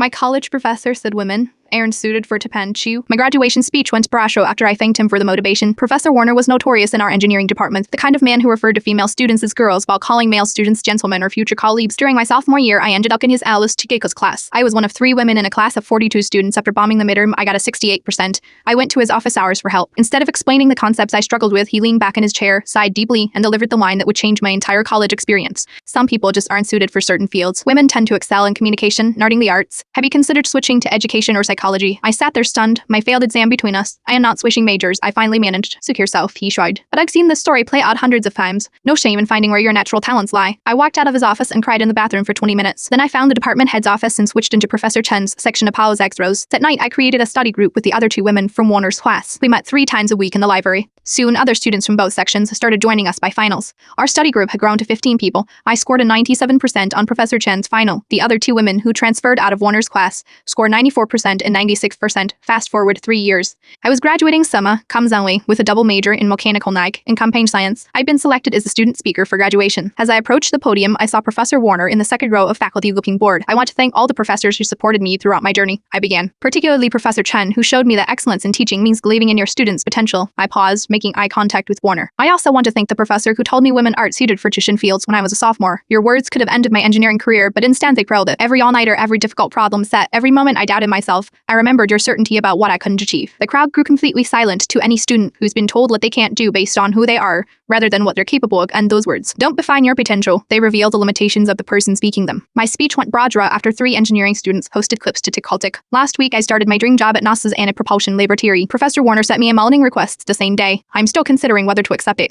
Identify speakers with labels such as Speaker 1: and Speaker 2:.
Speaker 1: My college professor said women aren't suited for Tapanchu. My graduation speech went brasho after I thanked him for the motivation. Professor Warner was notorious in our engineering department, the kind of man who referred to female students as girls while calling male students gentlemen or future colleagues. During my sophomore year, I ended up in his Alice Chigekos class. I was one of 3 women in a class of 42 students. After bombing the midterm, I got a 68%. I went to his office hours for help. Instead of explaining the concepts I struggled with, he leaned back in his chair, sighed deeply, and delivered the line that would change my entire college experience. Some people just aren't suited for certain fields. Women tend to excel in communication, nerding the arts. Have you considered switching to education or psychology? I sat there stunned, my failed exam between us. I am not switching majors. I finally managed. Suit yourself, he shrugged. But I've seen this story play out hundreds of times. No shame in finding where your natural talents lie. I walked out of his office and cried in the bathroom for 20 minutes. Then I found the department head's office and switched into Professor Chen's section of Pao's X-Rows. That night, I created a study group with the other 2 women from Warner's class. We met 3 times a week in the library. Soon, other students from both sections started joining us by finals. Our study group had grown to 15 people. I scored a 97% on Professor Chen's final. The other 2 women who transferred out of Warner's class scored 94% and 96%. Fast forward 3 years. I was graduating summa cum laude with a double major in mechanical nag and campaign science. I'd been selected as a student speaker for graduation. As I approached the podium, I saw Professor Warner in the second row of faculty looking bored. I want to thank all the professors who supported me throughout my journey. I began. Particularly Professor Chen, who showed me that excellence in teaching means believing in your students' potential. I paused, making eye contact with Warner. I also want to thank the professor who told me women aren't suited for tuition fields when I was a sophomore. Your words could have ended my engineering career, but instead they propelled it. Every all-nighter, every difficult problem set, every moment I doubted myself, I remembered your certainty about what I couldn't achieve. The crowd grew completely silent to any student who's been told what they can't do based on who they are, rather than what they're capable of, and those words don't define your potential, they reveal the limitations of the person speaking them. My speech went broadra after 3 engineering students posted clips to TikTok. Last week, I started my dream job at NASA's Anna Propulsion Laboratory. Professor Warner sent me a mulling request the same day. I'm still considering whether to accept it.